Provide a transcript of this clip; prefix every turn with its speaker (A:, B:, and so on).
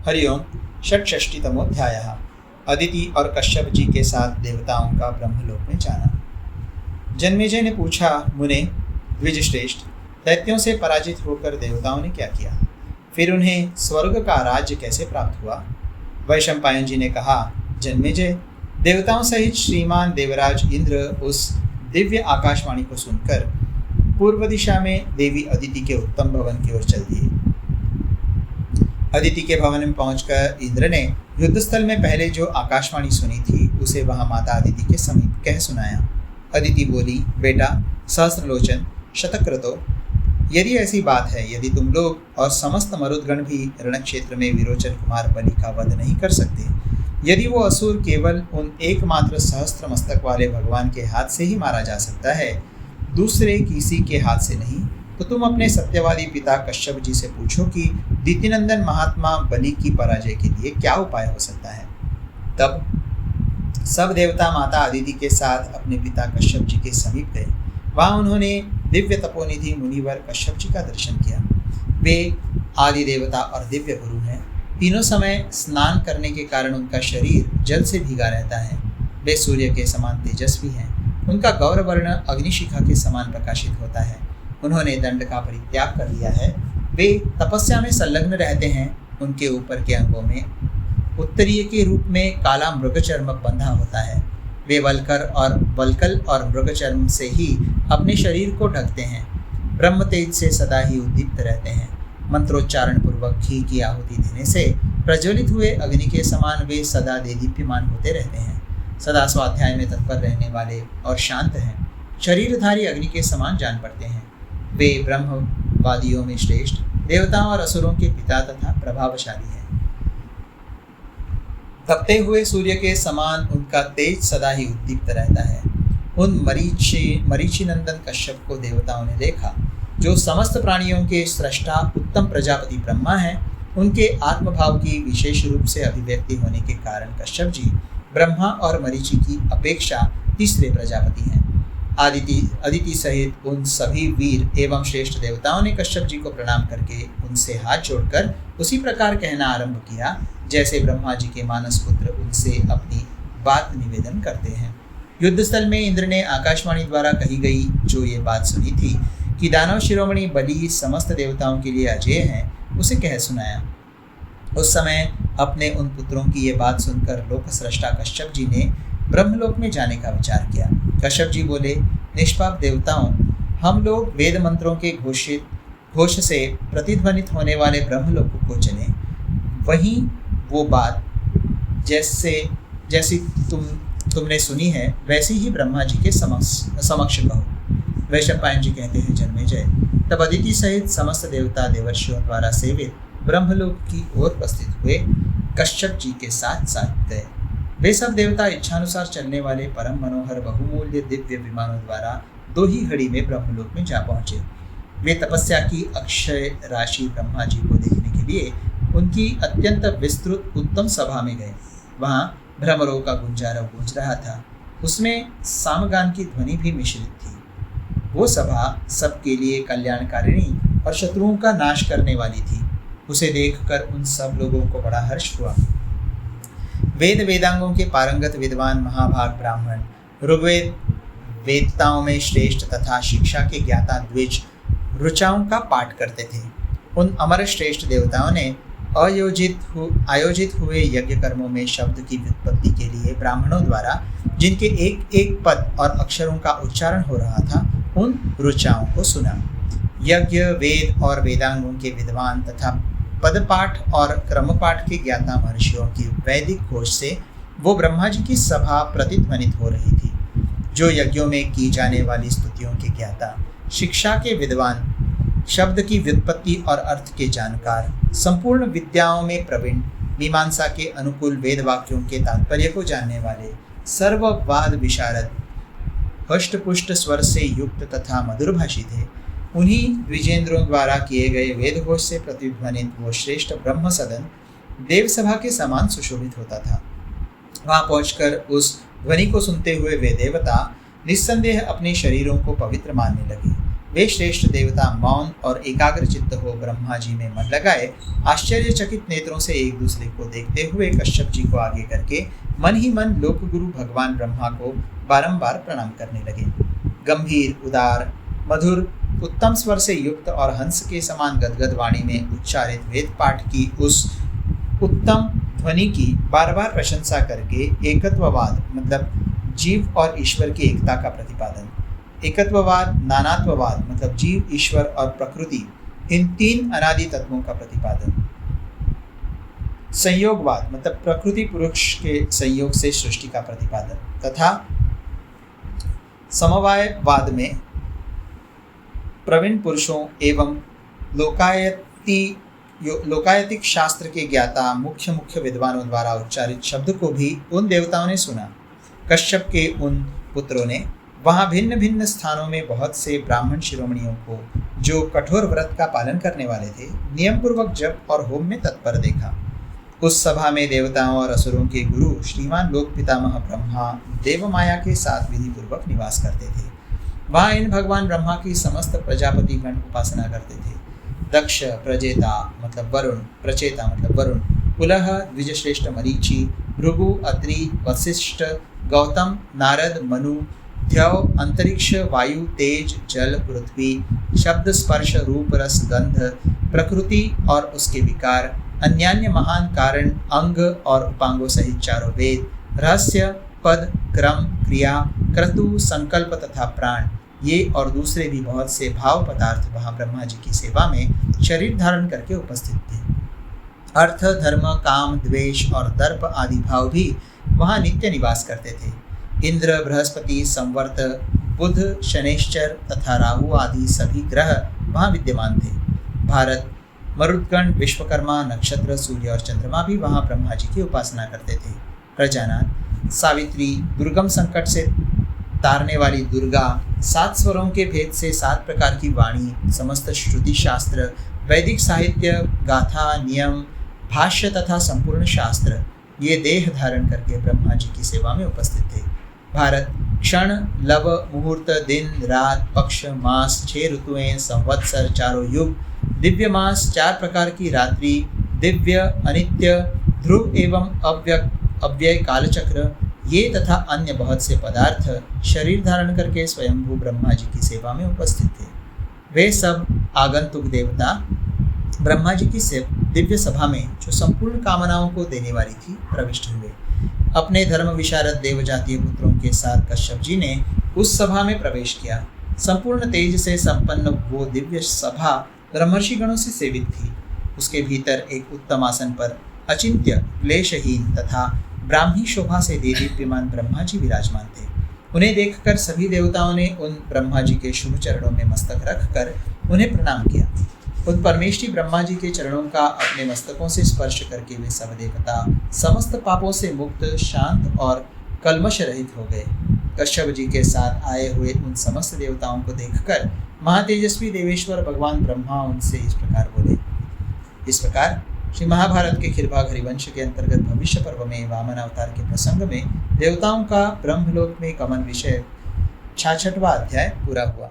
A: हरिओम। षट्षष्टितमोऽध्यायः। अदिति और कश्यप जी के साथ देवताओं का ब्रह्मलोक में जाना। जन्मेजय ने पूछा, मुने द्विजश्रेष्ठ, दैत्यों से पराजित होकर देवताओं ने क्या किया? फिर उन्हें स्वर्ग का राज्य कैसे प्राप्त हुआ? वैशंपायन जी ने कहा, जन्मेजय, देवताओं सहित श्रीमान देवराज इंद्र उस दिव्य आकाशवाणी को सुनकर पूर्व दिशा में देवी अदिति के उत्तम भवन की ओर चल दिए। अदिति के भवन में पहुंचकर इंद्र ने युद्धस्थल में पहले जो आकाशवाणी सुनी थी उसे वहां माता अदिति के समीप कह सुनाया। अदिति बोली, बेटा सहस्त्रलोचन शतक्रतो, यदि ऐसी बात है, यदि तुम लोग और समस्त मरुदगण भी रणक्षेत्र में विरोचन कुमार बलि का वध नहीं कर सकते, यदि वो असुर केवल उन एकमात्र सहस्त्र मस्तक वाले भगवान के हाथ से ही मारा जा सकता है, दूसरे किसी के हाथ से नहीं, तो तुम अपने सत्यवादी पिता कश्यप जी से पूछो कि दितिनंदन महात्मा बलि की पराजय के लिए क्या उपाय हो सकता है। तब सब देवता माता अदिति के साथ अपने पिता कश्यप जी के समीप गए। वहां उन्होंने दिव्य तपोनिधि मुनिवर कश्यप जी का दर्शन किया। वे आदि देवता और दिव्य गुरु हैं। तीनों समय स्नान करने के कारण उनका शरीर जल से भीगा रहता है। वे सूर्य के समान तेजस्वी हैं। उनका गौरवर्ण अग्निशिखा के समान प्रकाशित होता है। उन्होंने दंड का परित्याग कर लिया है। वे तपस्या में संलग्न रहते हैं। उनके ऊपर के अंगों में उत्तरीय के रूप में काला मृगचर्म बंधा होता है। वे वल्कल और मृगचर्म से ही अपने शरीर को ढकते हैं। ब्रह्म तेज से सदा ही उद्दीप्त रहते हैं। मंत्रोच्चारण पूर्वक घी की आहुति देने से प्रज्वलित हुए अग्नि के समान वे सदा देदीप्यमान होते रहते हैं। सदा स्वाध्याय में तत्पर रहने वाले और शांत हैं। शरीरधारी अग्नि के समान जान पड़ते हैं। वे ब्रह्मवादियों में श्रेष्ठ, देवताओं और असुरों के पिता तथा प्रभावशाली हैं। तपते हुए सूर्य के समान उनका तेज सदा ही उद्दीप्त रहता है। उन मरीचि नंदन कश्यप को देवताओं ने देखा, जो समस्त प्राणियों के सृष्टा उत्तम प्रजापति ब्रह्मा हैं। उनके आत्मभाव की विशेष रूप से अभिव्यक्ति होने के कारण कश्यप जी ब्रह्मा और मरीचि की अपेक्षा तीसरे प्रजापति हैं। अदिति सहित उन सभी वीर एवं श्रेष्ठ देवताओं ने कश्यप जी को प्रणाम करके उनसे हाथ जोड़कर उसी प्रकार कहना आरंभ किया जैसे ब्रह्मा जी के मानस पुत्र उनसे अपनी बात निवेदन करते हैं। युद्धस्थल में इंद्र ने आकाशवाणी द्वारा कही गई जो ये बात सुनी थी कि दानव शिरोमणि बलि समस्त देवताओं के लिए अजेय हैं, उसे कह सुनाया। उस समय अपने उन पुत्रों की ये बात सुनकर लोक सृष्टा कश्यप जी ने ब्रह्मलोक में जाने का विचार किया। कश्यप जी बोले, निष्पाप देवताओं, हम लोग वेद मंत्रों के घोष से प्रतिध्वनित होने वाले ब्रह्मलोक को चलें। वहीं वो बात जैसी तुमने सुनी है वैसी ही ब्रह्मा जी के समक्ष कहो। वैशंपायन जी कहते हैं, जन्मेजय, तब अदिति सहित समस्त देवता देवर्षियों द्वारा सेवित ब्रह्मलोक की ओर उपस्थित हुए कश्यप जी के साथ साथ गए। वे सब देवता इच्छानुसार चलने वाले परम मनोहर बहुमूल्य दिव्य विमानों द्वारा 2 ही घड़ी में ब्रह्मलोक में जा पहुंचे। वे तपस्या की अक्षय राशि ब्रह्मा जी को देखने के लिए उनकी अत्यंत विस्तृत उत्तम सभा में गए। वहां भ्रमरों का गुंजारव गूंज रहा था। उसमें सामगान की ध्वनि भी मिश्रित थी। वो सभा सबके लिए कल्याणकारिणी और शत्रुओं का नाश करने वाली थी। उसे देखकर उन सब लोगों को बड़ा हर्ष हुआ। वेदांगों के पारंगत विद्वान महाभाग ब्राह्मण ऋग्वेद वेदताओं में श्रेष्ठ तथा शिक्षा के ज्ञाता द्विज ऋचाओं का पाठ करते थे। उन अमर श्रेष्ठ देवताओं ने आयोजित हुए यज्ञ कर्मों में शब्द की व्युत्पत्ति के लिए ब्राह्मणों द्वारा जिनके एक एक पद और अक्षरों का उच्चारण हो रहा था, उन ऋचाओं को सुना। यज्ञ वेद और वेदांगों के विद्वान तथा पदपाठ और क्रमपाठ के ज्ञाता महर्षियों की वैदिक घोष से वो ब्रह्मा जी की सभा प्रतिध्वनित हो रही थी। जो यज्ञों में की जाने वाली स्तुतियों के ज्ञाता, शिक्षा के विद्वान, शब्द की व्युत्पत्ति और अर्थ के जानकार, संपूर्ण विद्याओं में प्रवीण, मीमांसा के अनुकूल वेद वाक्यों के तात्पर्य को जानने वाले, सर्ववाद विशारद, हष्टपुष्ट स्वर से युक्त तथा मधुरभाषी थे। उन्हीं द्विजेंद्रों द्वारा किए गए वेदघोष से प्रतिध्वनित वो श्रेष्ठ ब्रह्म सदन देवसभा के समान सुशोभित होता था। वहां पहुंचकर उस ध्वनि को सुनते हुए वे देवता निस्संदेह अपने शरीरों को पवित्र मानने लगे। वे श्रेष्ठ देवता मौन और एकाग्र चित्त हो ब्रह्मा जी में मन लगाए आश्चर्यचकित नेत्रों से एक दूसरे को देखते हुए कश्यप जी को आगे करके मन ही मन लोकगुरु भगवान ब्रह्मा को बारंबार प्रणाम करने लगे। गंभीर, उदार, मधुर, उत्तम स्वर से युक्त और हंस के समान गदगद वाणी में उच्चारित वेद पाठ की उस उत्तम ध्वनि की बार बार प्रशंसा करके एकत्ववाद मतलब जीव और ईश्वर की एकता का प्रतिपादन, एकत्ववाद, नानात्ववाद मतलब जीव, ईश्वर और प्रकृति, इन तीन अनादि तत्वों का प्रतिपादन, संयोगवाद मतलब प्रकृति पुरुष के संयोग से सृष्टि का प्रतिपादन तथा समवायवाद में प्रवीण पुरुषों एवं लोकायतिक शास्त्र के ज्ञाता मुख्य मुख्य विद्वानों द्वारा उच्चारित शब्द को भी उन देवताओं ने सुना। कश्यप के उन पुत्रों ने वहां भिन्न भिन्न स्थानों में बहुत से ब्राह्मण शिरोमणियों को, जो कठोर व्रत का पालन करने वाले थे, नियम पूर्वक जप और होम में तत्पर देखा। उस सभा में देवताओं और असुरों के गुरु श्रीमान लोक पितामह ब्रह्मा देवमाया के साथ विधि पूर्वक निवास करते थे। वहां इन भगवान ब्रह्मा की समस्त प्रजापति गण उपासना करते थे। दक्ष, प्रजेता मतलब वरुण, प्रचेता मतलब वरुण, पुलह, द्विजश्रेष्ठ मरीचि, भृगु, अत्रि, वशिष्ठ, गौतम, नारद, मनु, द्यौ, अंतरिक्ष, वायु, तेज, जल, पृथ्वी, शब्द, स्पर्श, रूप, रस, गंध, प्रकृति और उसके विकार, अन्यान्य महान कारण, अंग और उपांगों सहित चारों वेद, रहस्य, पद, क्रम, क्रिया, क्रतु, संकल्प तथा प्राण, ये और दूसरे भी बहुत से भाव पदार्थ वहाँ ब्रह्मा जी की सेवा में शरीर धारण करके उपस्थित थे। अर्थ, धर्म, काम, द्वेष और दर्प आदि भाव भी वहाँ नित्य निवास करते थे। इंद्र, बृहस्पति, संवर्त, बुध, शनैश्चर तथा राहु आदि सभी ग्रह वहाँ विद्यमान थे। भारत, मरुदगण, विश्वकर्मा, नक्षत्र, सूर्य और चंद्रमा भी वहाँ ब्रह्मा जी की उपासना करते थे। प्रजानाथ, सावित्री, दुर्गम संकट से तारने वाली दुर्गा, 7 स्वरों के भेद से 7 प्रकार की वाणी, समस्त श्रुति शास्त्र, वैदिक साहित्य, गाथा, नियम, भाष्य तथा संपूर्ण शास्त्र, ये देह धारण करके ब्रह्मा जी की सेवा में उपस्थित थे। भारत, क्षण, लव, मुहूर्त, दिन, रात, पक्ष, मास, 6 ऋतुएं, संवत्सर, चारों युग, दिव्य मास, 4 प्रकार की रात्रि, दिव्य, अनित्य, ध्रुव एवं अव्यय कालचक्र, ये तथा अन्य बहुत से पदार्थ शरीर धारण करके स्वयंभू ब्रह्मा जी की सेवा में उपस्थित थे। वे सब आगंतुक देवता ब्रह्मा जी की दिव्य सभा में, जो संपूर्ण कामनाओं को देने वाली थी, प्रविष्ट हुए। अपने धर्म विशारद देव जातीय पुत्रों के साथ कश्यप जी ने उस सभा में प्रवेश किया। संपूर्ण तेज से संपन्न वो दिव्य सभा ब्रह्मर्षि गणों से सेवित थी। उसके भीतर एक उत्तम आसन पर अचिंत्य, क्लेशहीन तथा ब्राह्मी शोभा से दीप्यमान ब्रह्मा जी विराजमान थे। उन्हें देखकर सभी देवताओं ने उन ब्रह्मा जी के शुभ चरणों में मस्तक रखकर उन्हें प्रणाम किया। उन परमेष्ठी ब्रह्मा जी के चरणों का अपने मस्तकों से स्पर्श करके वे सब देवता समस्त पापों से मुक्त, शांत और कल्मश रहित हो गए। कश्यप जी के साथ आए हुए उन समस्त देवताओं को देखकर महातेजस्वी देवेश्वर भगवान ब्रह्मा उनसे इस प्रकार बोले। इस प्रकार श्री महाभारत के खिरभाग हरिवंश के अंतर्गत भविष्य पर्व में वामन अवतार के प्रसंग में देवताओं का ब्रह्मलोक में गमन विषय 66वां अध्याय पूरा हुआ।